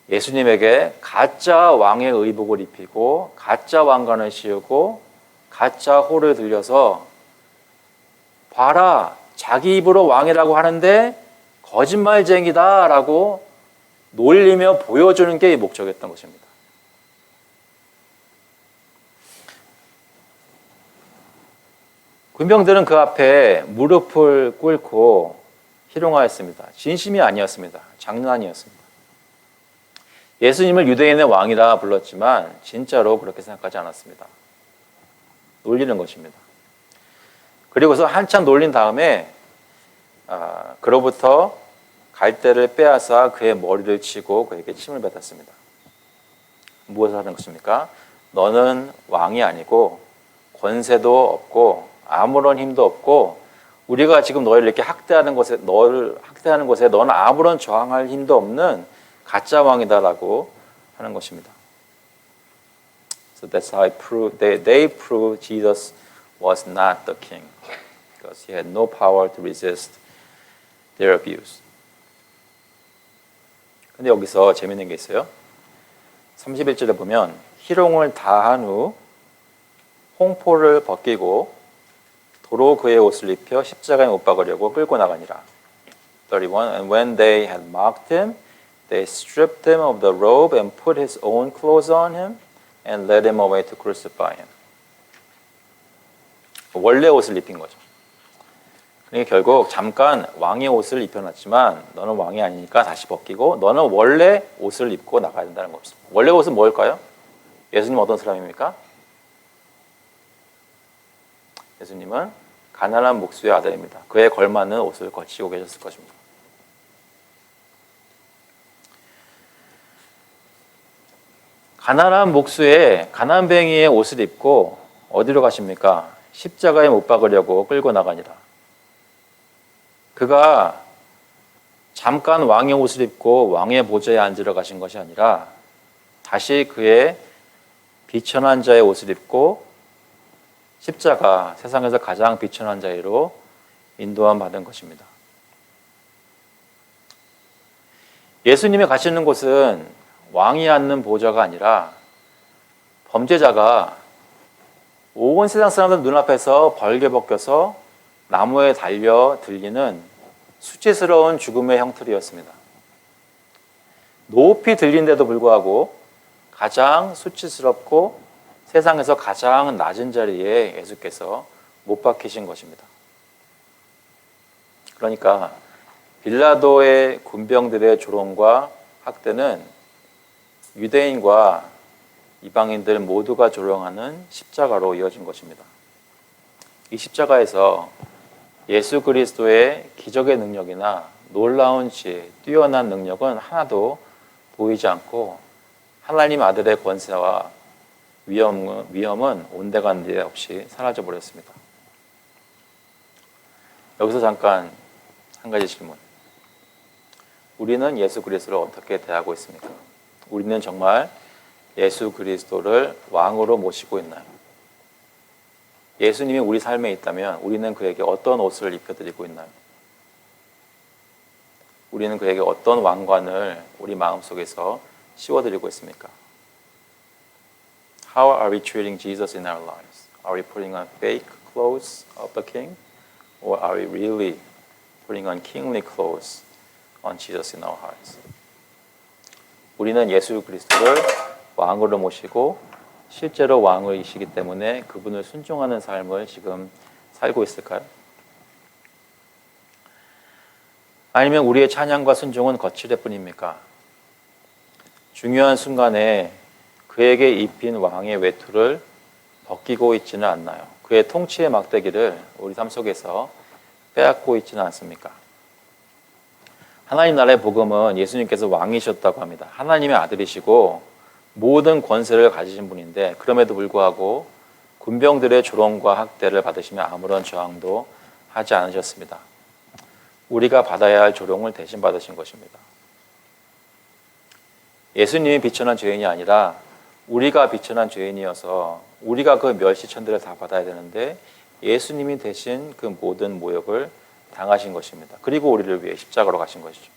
예수님에게 가짜 왕의 의복을 입히고 가짜 왕관을 씌우고 가짜 호를 들려서 봐라, 자기 입으로 왕이라고 하는데 거짓말쟁이다라고 놀리며 보여주는 게 목적이었던 것입니다. 군병들은 그 앞에 무릎을 꿇고 희롱하였습니다. 진심이 아니었습니다. 장난이었습니다. 예수님을 유대인의 왕이라 불렀지만 진짜로 그렇게 생각하지 않았습니다. 놀리는 것입니다. 그리고서 한참 놀린 다음에 그로부터 갈대를 빼앗아 그의 머리를 치고 그에게 침을 뱉었습니다. 무엇을 하는 것입니까? 너는 왕이 아니고 권세도 없고 아무런 힘도 없고 우리가 지금 너를 이렇게 학대하는 것에 너는 아무런 저항할 힘도 없는 가짜 왕이다라고 하는 것입니다. So that's how they proved Jesus was not the king because he had no power to resist their abuse. 근데 여기서 재밌는 게 있어요. 31절에 보면 희롱을 다한 후 홍포를 벗기고 도로 그의 옷을 입혀 십자가에 못 박으려고 끌고 나가니라. 31 And when they had mocked him, they stripped him of the robe and put his own clothes on him and led him away to crucify him. 원래 옷을 입힌 거죠. 그러니까 결국 잠깐 왕의 옷을 입혀놨지만 너는 왕이 아니니까 다시 벗기고 너는 원래 옷을 입고 나가야 된다는 겁니다. 원래 옷은 뭘까요? 예수님 어떤 사람입니까? 예수님은 가난한 목수의 아들입니다. 그에 걸맞는 옷을 거치고 계셨을 것입니다. 가난한 목수의 가난뱅이의 옷을 입고 어디로 가십니까? 십자가에 못 박으려고 끌고 나가니라. 그가 잠깐 왕의 옷을 입고 왕의 보좌에 앉으러 가신 것이 아니라 다시 그의 비천한 자의 옷을 입고 십자가, 세상에서 가장 비천한 자리로 인도함 받은 것입니다. 예수님이 가시는 곳은 왕이 앉는 보좌가 아니라 범죄자가 온 세상 사람들 눈앞에서 벌게 벗겨서 나무에 달려 들리는 수치스러운 죽음의 형틀이었습니다. 높이 들린데도 불구하고 가장 수치스럽고 세상에서 가장 낮은 자리에 예수께서 못 박히신 것입니다. 그러니까 빌라도의 군병들의 조롱과 학대는 유대인과 이방인들 모두가 조롱하는 십자가로 이어진 것입니다. 이 십자가에서 예수 그리스도의 기적의 능력이나 놀라운 지혜, 뛰어난 능력은 하나도 보이지 않고 하나님 아들의 권세와 위험은 온데간데 없이 사라져 버렸습니다. 여기서 잠깐 한 가지 질문. 우리는 예수 그리스도를 어떻게 대하고 있습니까? 우리는 정말 예수 그리스도를 왕으로 모시고 있나요? 예수님이 우리 삶에 있다면 우리는 그에게 어떤 옷을 입혀드리고 있나요? 우리는 그에게 어떤 왕관을 우리 마음속에서 씌워드리고 있습니까? How are we treating Jesus in our lives? Are we putting on fake clothes of the king? Or are we really putting on kingly clothes on Jesus in our hearts? 우리는 예수 그리스도를 왕으로 모시고 실제로 왕이시기 때문에 그분을 순종하는 삶을 지금 살고 있을까요? 아니면 우리의 찬양과 순종은 거칠을 뿐입니까? 중요한 순간에 그에게 입힌 왕의 외투를 벗기고 있지는 않나요? 그의 통치의 막대기를 우리 삶 속에서 빼앗고 있지는 않습니까? 하나님 나라의 복음은 예수님께서 왕이셨다고 합니다. 하나님의 아들이시고 모든 권세를 가지신 분인데 그럼에도 불구하고 군병들의 조롱과 학대를 받으시며 아무런 저항도 하지 않으셨습니다. 우리가 받아야 할 조롱을 대신 받으신 것입니다. 예수님이 비천한 죄인이 아니라 우리가 비천한 죄인이어서 우리가 그 멸시천대를 다 받아야 되는데 예수님이 대신 그 모든 모욕을 당하신 것입니다. 그리고 우리를 위해 십자가로 가신 것이죠.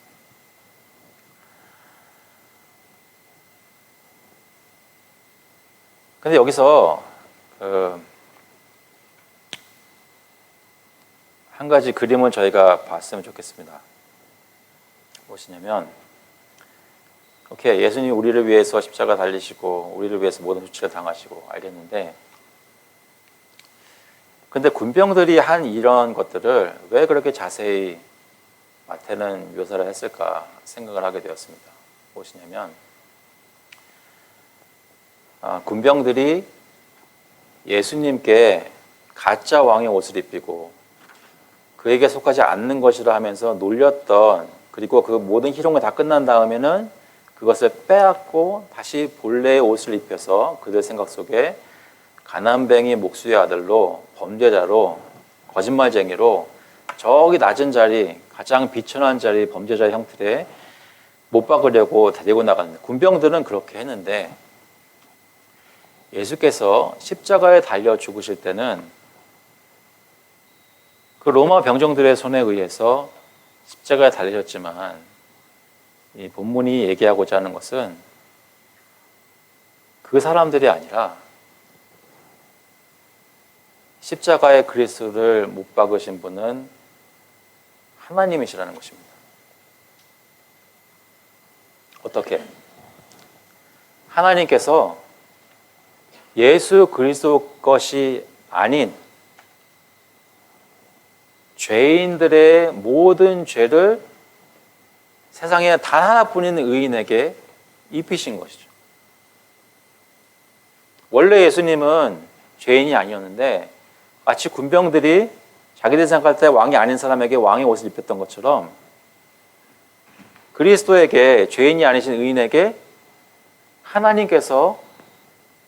근데 여기서 한 가지 그림을 저희가 봤으면 좋겠습니다. 무엇이냐면 오케이, 예수님이 우리를 위해서 십자가 달리시고 우리를 위해서 모든 수치를 당하시고 알겠는데 근데 군병들이 한 이런 것들을 왜 그렇게 자세히 마태는 묘사를 했을까 생각을 하게 되었습니다. 무엇이냐면 군병들이 예수님께 가짜 왕의 옷을 입히고 그에게 속하지 않는 것이라 하면서 놀렸던 그리고 그 모든 희롱이 다 끝난 다음에는 그것을 빼앗고 다시 본래의 옷을 입혀서 그들 생각 속에 가난뱅이 목수의 아들로 범죄자로 거짓말쟁이로 저기 낮은 자리 가장 비천한 자리 범죄자의 형틀에 못 박으려고 데리고 나가는 군병들은 그렇게 했는데 예수께서 십자가에 달려 죽으실 때는 그 로마 병정들의 손에 의해서 십자가에 달리셨지만 이 본문이 얘기하고자 하는 것은 그 사람들이 아니라 십자가의 그리스도를 못 박으신 분은 하나님이시라는 것입니다. 어떻게? 하나님께서 예수 그리스도 것이 아닌 죄인들의 모든 죄를 세상에 단 하나뿐인 의인에게 입히신 것이죠. 원래 예수님은 죄인이 아니었는데 마치 군병들이 자기들 생각할 때 왕이 아닌 사람에게 왕의 옷을 입혔던 것처럼 그리스도에게 죄인이 아니신 의인에게 하나님께서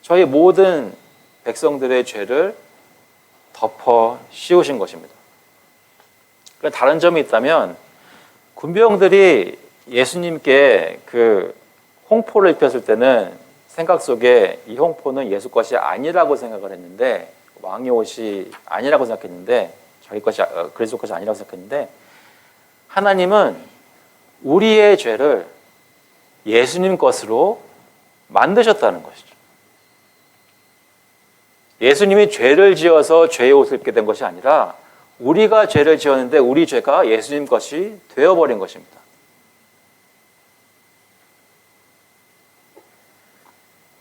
저희 모든 백성들의 죄를 덮어 씌우신 것입니다. 다른 점이 있다면 군병들이 예수님께 그 홍포를 입혔을 때는 생각 속에 이 홍포는 예수 것이 아니라고 생각을 했는데 왕의 옷이 아니라고 생각했는데 자기 것이 그리스도 것이 아니라고 생각했는데 하나님은 우리의 죄를 예수님 것으로 만드셨다는 것이죠. 예수님이 죄를 지어서 죄의 옷을 입게 된 것이 아니라 우리가 죄를 지었는데 우리 죄가 예수님 것이 되어버린 것입니다.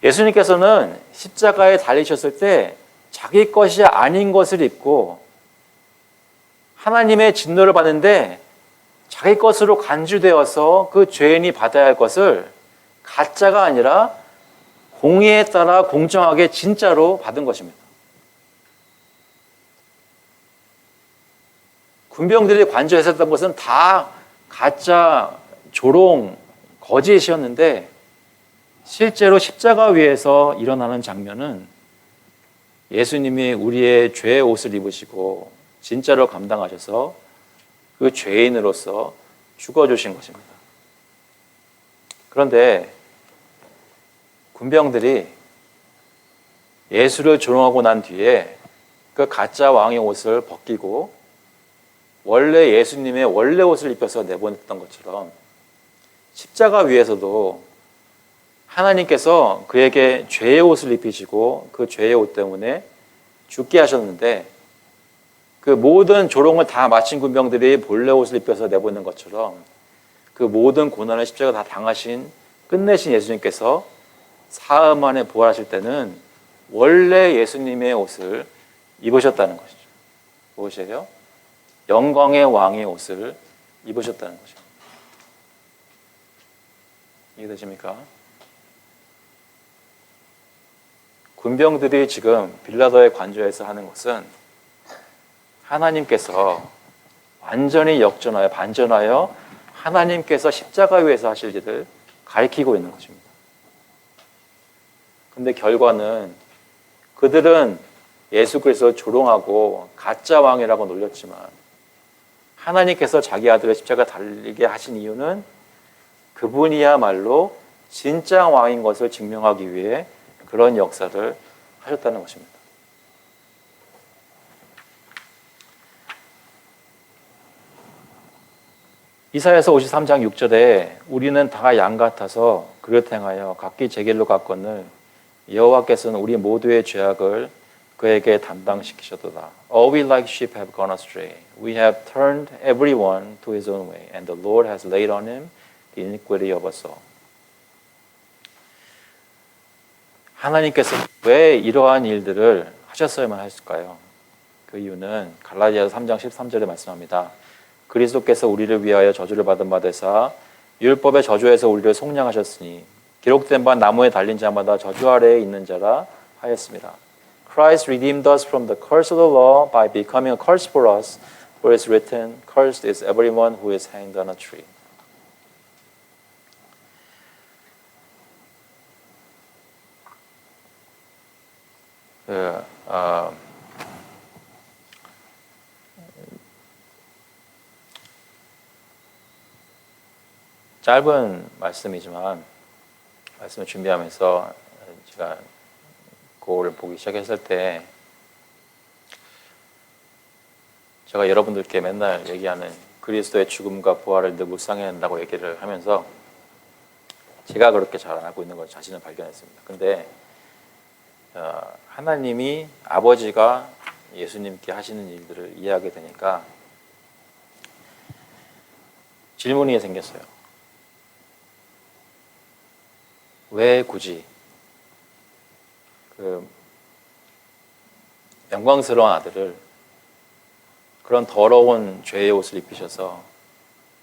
예수님께서는 십자가에 달리셨을 때 자기 것이 아닌 것을 입고 하나님의 진노를 받는데 자기 것으로 간주되어서 그 죄인이 받아야 할 것을 가짜가 아니라 공의에 따라 공정하게 진짜로 받은 것입니다. 군병들이 관저했었던 것은 다 가짜, 조롱, 거짓이었는데 실제로 십자가 위에서 일어나는 장면은 예수님이 우리의 죄의 옷을 입으시고 진짜로 감당하셔서 그 죄인으로서 죽어주신 것입니다. 그런데 군병들이 예수를 조롱하고 난 뒤에 그 가짜 왕의 옷을 벗기고 원래 예수님의 원래 옷을 입혀서 내보냈던 것처럼 십자가 위에서도 하나님께서 그에게 죄의 옷을 입히시고 그 죄의 옷 때문에 죽게 하셨는데 그 모든 조롱을 다 마친 군병들이 본래 옷을 입혀서 내보낸 것처럼 그 모든 고난을 십자가 다 당하신 끝내신 예수님께서 사흘 만에 부활하실 때는 원래 예수님의 옷을 입으셨다는 것이죠. 무엇이에요? 영광의 왕의 옷을 입으셨다는 것이죠. 이해되십니까? 군병들이 지금 빌라도의 관저에서 하는 것은 하나님께서 완전히 역전하여 반전하여 하나님께서 십자가 위에서 하실 일을 가리키고 있는 것입니다. 근데 결과는 그들은 예수 그리스도를 조롱하고 가짜 왕이라고 놀렸지만 하나님께서 자기 아들의 십자가 달리게 하신 이유는 그분이야말로 진짜 왕인 것을 증명하기 위해 그런 역사를 하셨다는 것입니다. 이사야서 53장 6절에 우리는 다 양 같아서 그릇 행하여 각기 제 길로 갔거늘 여호와께서는 우리 모두의 죄악을 그에게 담당시키셨도다. All we like sheep have gone astray. We have turned everyone to his own way, and the Lord has laid on him the iniquity of us all. 하나님께서 왜 이러한 일들을 하셨어야만 했을까요? 그 이유는 갈라디아서 3장 13절에 말씀합니다. 그리스도께서 우리를 위하여 저주를 받은 바 되사 율법의 저주에서 우리를 속량하셨으니 기록된 바 나무에 달린 자마다 저주 아래에 있는 자라 하였습니다. Christ redeemed us from the curse of the law by becoming a curse for us, for it is written, Cursed is everyone who is hanged on a tree. 짧은 말씀이지만 말씀을 준비하면서 제가 그걸 보기 시작했을 때 제가 여러분들께 맨날 얘기하는 그리스도의 죽음과 부활을 늘 묵상해야 한다고 얘기를 하면서 제가 그렇게 잘 알고 있는 걸 자신을 발견했습니다. 근데 하나님이 아버지가 예수님께 하시는 일들을 이해하게 되니까 질문이 생겼어요. 왜 굳이 그 영광스러운 아들을 그런 더러운 죄의 옷을 입히셔서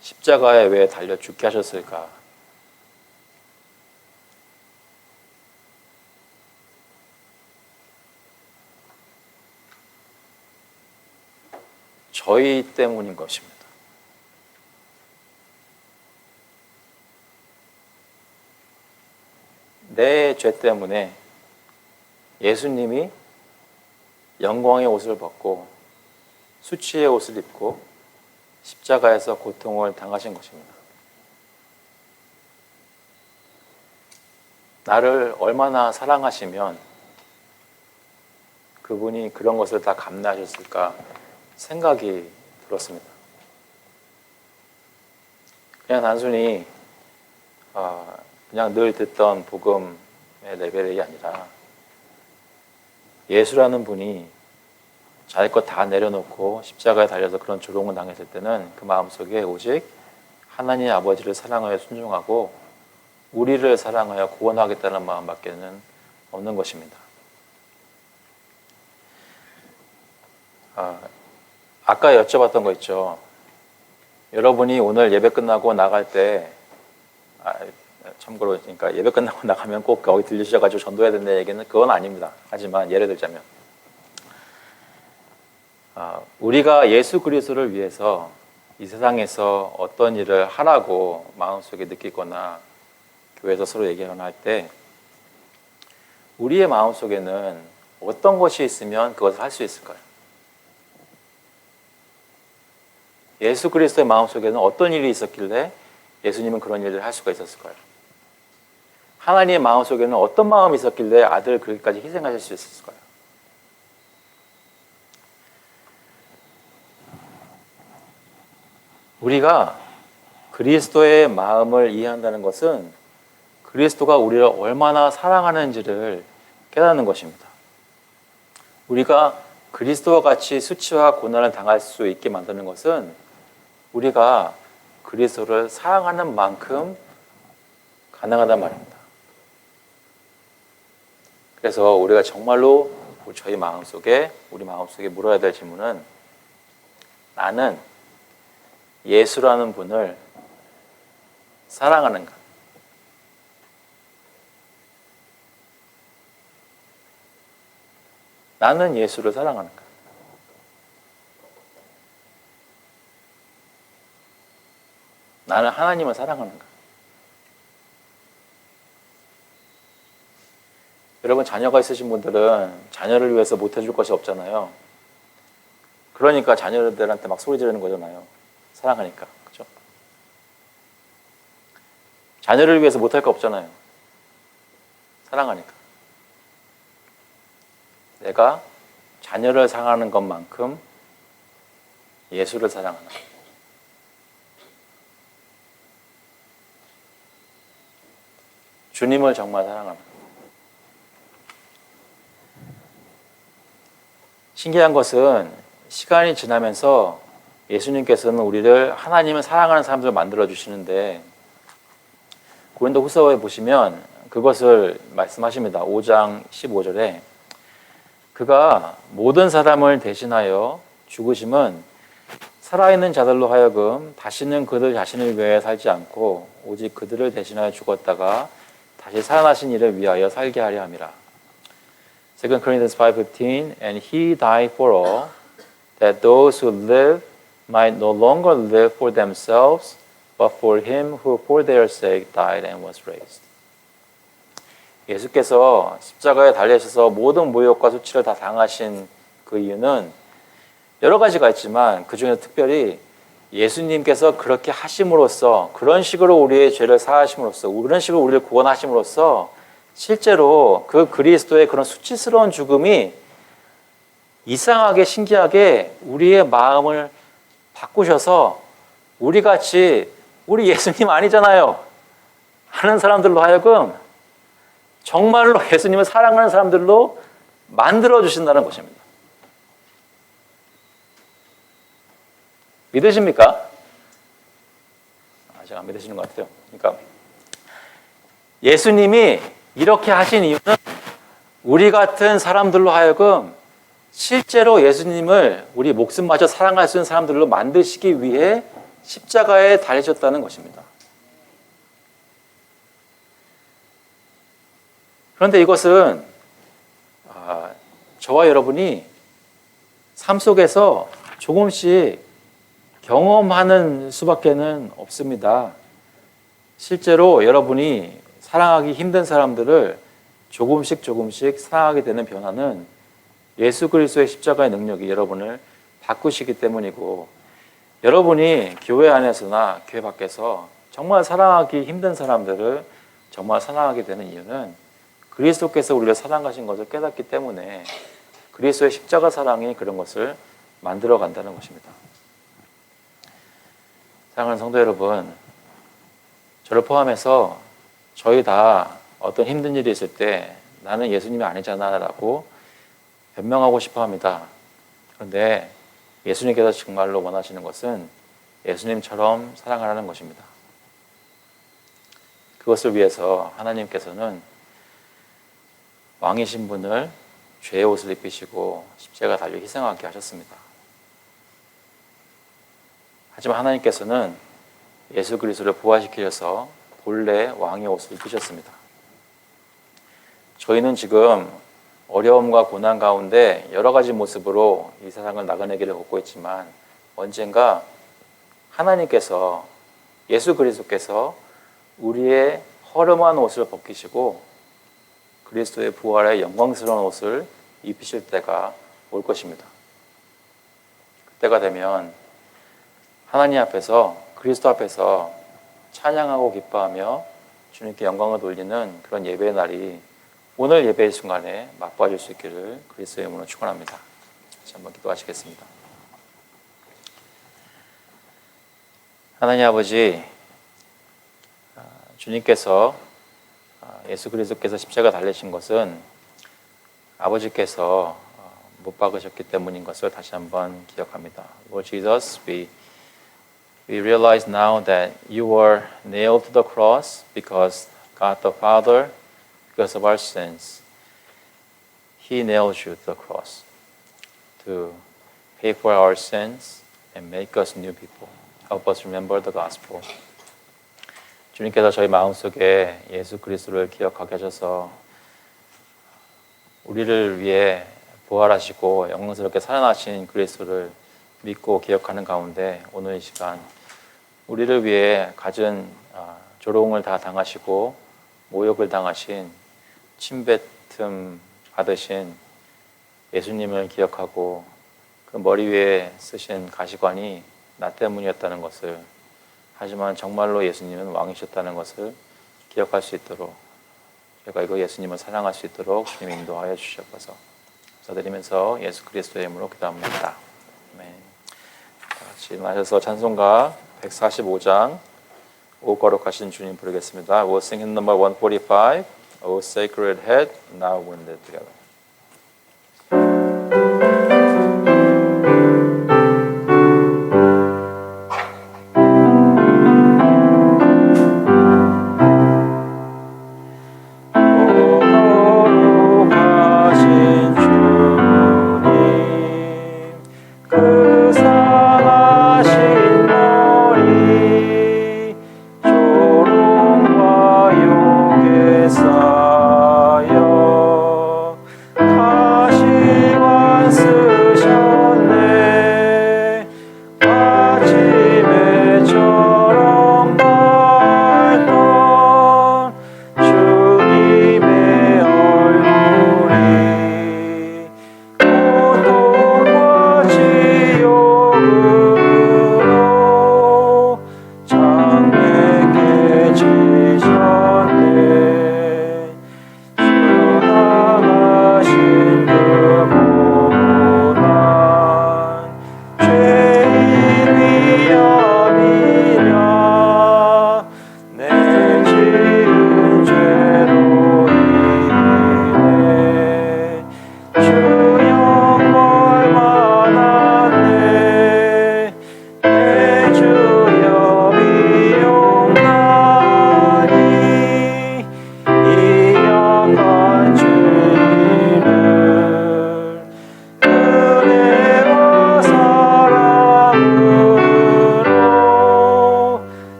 십자가에 왜 달려 죽게 하셨을까? 저희 때문인 것입니다. 내 죄 때문에 예수님이 영광의 옷을 벗고 수치의 옷을 입고 십자가에서 고통을 당하신 것입니다. 나를 얼마나 사랑하시면 그분이 그런 것을 다 감내하셨을까 생각이 들었습니다. 그냥 단순히 그냥 늘 듣던 복음의 레벨이 아니라 예수라는 분이 자기 것 다 내려놓고 십자가에 달려서 그런 조롱을 당했을 때는 그 마음속에 오직 하나님 아버지를 사랑하여 순종하고 우리를 사랑하여 구원하겠다는 마음밖에는 없는 것입니다. 아까 여쭤봤던 거 있죠. 여러분이 오늘 예배 끝나고 나갈 때 참고로 그러니까 예배 끝나고 나가면 꼭 거기 들리셔가지고 전도해야 된다는 얘기는 그건 아닙니다. 하지만 예를 들자면 우리가 예수 그리스도를 위해서 이 세상에서 어떤 일을 하라고 마음속에 느끼거나 교회에서 서로 얘기하거나 할 때 우리의 마음속에는 어떤 것이 있으면 그것을 할 수 있을까요? 예수 그리스도의 마음속에는 어떤 일이 있었길래 예수님은 그런 일을 할 수가 있었을까요? 하나님의 마음속에는 어떤 마음이 있었길래 아들을 그렇게까지 희생하실 수 있었을까요? 우리가 그리스도의 마음을 이해한다는 것은 그리스도가 우리를 얼마나 사랑하는지를 깨닫는 것입니다. 우리가 그리스도와 같이 수치와 고난을 당할 수 있게 만드는 것은 우리가 그리스도를 사랑하는 만큼 가능하단 말입니다. 그래서 우리가 정말로 저희 마음속에, 우리 마음속에 물어야 될 질문은, 나는 예수라는 분을 사랑하는가? 나는 예수를 사랑하는가? 나는 하나님을 사랑하는가? 여러분, 자녀가 있으신 분들은 자녀를 위해서 못 해줄 것이 없잖아요. 그러니까 자녀들한테 막 소리 지르는 거잖아요. 사랑하니까. 그죠? 자녀를 위해서 못 할 거 없잖아요. 사랑하니까. 내가 자녀를 사랑하는 것만큼 예수를 사랑하나? 주님을 정말 사랑하나? 신기한 것은 시간이 지나면서 예수님께서는 우리를 하나님을 사랑하는 사람들을 만들어 주시는데, 고린도 후서에 보시면 그것을 말씀하십니다. 5장 15절에 그가 모든 사람을 대신하여 죽으심은 살아있는 자들로 하여금 다시는 그들 자신을 위하여 살지 않고 오직 그들을 대신하여 죽었다가 다시 살아나신 이를 위하여 살게 하려 함이라. 2 Corinthians 5:15 And he died for all, that those who live might no longer live for themselves, but for him who for their sake died and was raised. 예수께서 십자가에 달리셔서 모든 모욕과 수치를 다 당하신 그 이유는 여러 가지가 있지만 그 중에서 특별히 예수님께서 그렇게 하심으로써, 그런 식으로 우리의 죄를 사하심으로써, 그런 식으로 우리를 구원하심으로써 실제로 그 그리스도의 그런 수치스러운 죽음이 이상하게 신기하게 우리의 마음을 바꾸셔서 우리같이 우리 예수님 아니잖아요 하는 사람들로 하여금 정말로 예수님을 사랑하는 사람들로 만들어 주신다는 것입니다. 믿으십니까? 아직 안 믿으시는 것 같아요. 그러니까 예수님이 이렇게 하신 이유는 우리 같은 사람들로 하여금 실제로 예수님을 우리 목숨마저 사랑할 수 있는 사람들로 만드시기 위해 십자가에 달리셨다는 것입니다. 그런데 이것은 저와 여러분이 삶 속에서 조금씩 경험하는 수밖에는 없습니다. 실제로 여러분이 사랑하기 힘든 사람들을 조금씩 사랑하게 되는 변화는 예수 그리스도의 십자가의 능력이 여러분을 바꾸시기 때문이고, 여러분이 교회 안에서나 교회 밖에서 정말 사랑하기 힘든 사람들을 정말 사랑하게 되는 이유는 그리스도께서 우리를 사랑하신 것을 깨닫기 때문에 그리스도의 십자가 사랑이 그런 것을 만들어 간다는 것입니다. 사랑하는 성도 여러분, 저를 포함해서 저희 다 어떤 힘든 일이 있을 때 나는 예수님이 아니잖아 라고 변명하고 싶어 합니다. 그런데 예수님께서 정말로 원하시는 것은 예수님처럼 사랑하라는 것입니다. 그것을 위해서 하나님께서는 왕이신 분을 죄의 옷을 입히시고 십자가 달려 희생하게 하셨습니다. 하지만 하나님께서는 예수 그리스도를 부활시키셔서 본래 왕의 옷을 입히셨습니다. 저희는 지금 어려움과 고난 가운데 여러 가지 모습으로 이 세상을 나가는 길을 걷고 있지만 언젠가 하나님께서, 예수 그리스도께서 우리의 허름한 옷을 벗기시고 그리스도의 부활의 영광스러운 옷을 입히실 때가 올 것입니다. 그때가 되면 하나님 앞에서, 그리스도 앞에서 찬양하고 기뻐하며 주님께 영광을 돌리는 그런 예배의 날이 오늘 예배의 순간에 맛보아질 수 있기를 그리스도의 이름으로 축원합니다. 다시 한번 기도하시겠습니다. 하나님 아버지, 주님께서, 예수 그리스도께서 십자가 달리신 것은 아버지께서 못 박으셨기 때문인 것을 다시 한번 기억합니다. Lord Jesus, we realize now that you were nailed to the cross because God the Father, because of our sins, He nailed you to the cross to pay for our sins and make us new people. Help us remember the gospel. 주님께서 저희 마음속에 예수 그리스도를 기억하게 하셔서 우리를 위해 부활하시고 영광스럽게 살아나신 그리스도를 믿고 기억하는 가운데 오늘 이 시간 우리를 위해 갖은 조롱을 다 당하시고 모욕을 당하신 침뱉음 받으신 예수님을 기억하고 그 머리 위에 쓰신 가시관이 나 때문이었다는 것을, 하지만 정말로 예수님은 왕이셨다는 것을 기억할 수 있도록, 제가 이거 예수님을 사랑할 수 있도록 주님 인도하여 주셔서 감사드리면서 예수 그리스도의 이름으로 기도합니다. 아멘. 다 같이 일어나셔서 찬송가 145장 오 거룩하신 주님 부르겠습니다. We'll sing in number 145, O sacred head, now wounded together.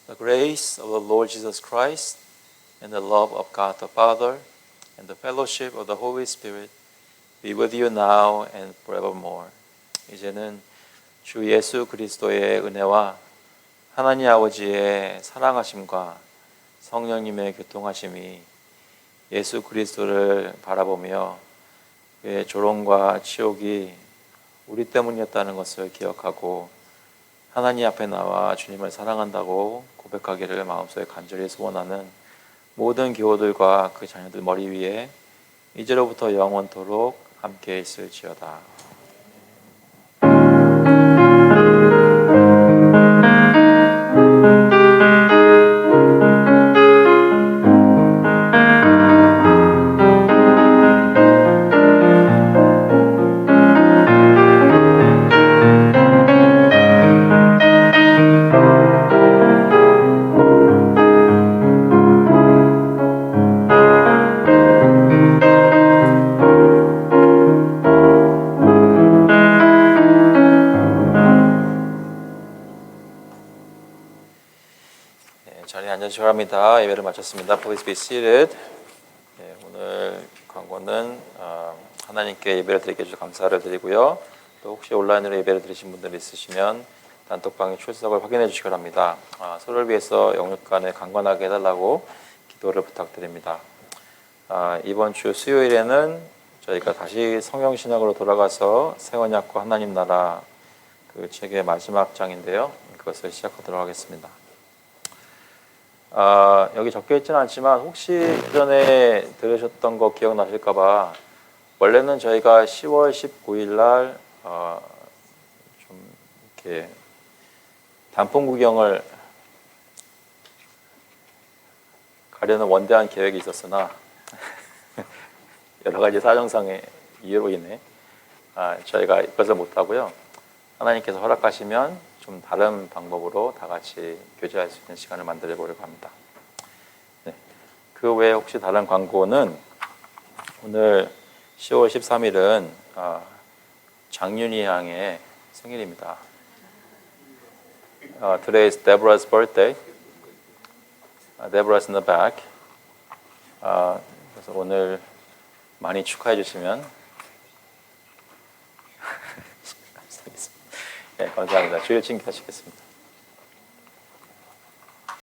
The grace of the Lord Jesus Christ and the love of God the Father and the fellowship of the Holy Spirit be with you now and forevermore. 이제는 주 예수 그리스도의 은혜와 하나님 아버지의 사랑하심과 성령님의 교통하심이 예수 그리스도를 바라보며 그의 조롱과 치욕이 우리 때문이었다는 것을 기억하고 하나님 앞에 나와 주님을 사랑한다고 고백하기를 마음속에 간절히 소원하는 모든 교우들과 그 자녀들 머리 위에 이제로부터 영원토록 함께 있을지어다. 자리에 앉아주시기 바랍니다. 예배를 마쳤습니다. Please be seated. 오늘 광고는 하나님께 예배를 드리게 해주셔서 감사를 드리고요. 또 혹시 온라인으로 예배를 드리신 분들 있으시면 단톡방의 출석을 확인해 주시기 바랍니다. 서로를 위해서 영육 간에 강건하게 해달라고 기도를 부탁드립니다. 이번 주 수요일에는 저희가 다시 성경신학으로 돌아가서 새 언약과 하나님 나라 그 책의 마지막 장인데요. 그것을 시작하도록 하겠습니다. 여기 적혀 있지는 않지만 혹시 전에 들으셨던 거 기억나실까봐 원래는 저희가 10월 19일 날 좀 이렇게 단풍 구경을 가려는 원대한 계획이 있었으나 여러 가지 사정상의 이유로 인해 저희가 이것을 못하고요. 하나님께서 허락하시면 좀 다른 방법으로 다 같이 교제할 수 있는 시간을 만들어 보려고 합니다. 네. 그 외에 혹시 다른 광고는 오늘 10월 13일은 장윤희 양의 생일입니다. Today is Deborah's birthday. Deborah's in the back. 그래서 오늘 많이 축하해 주시면 네, 감사합니다. 주일 친구하시겠습니다.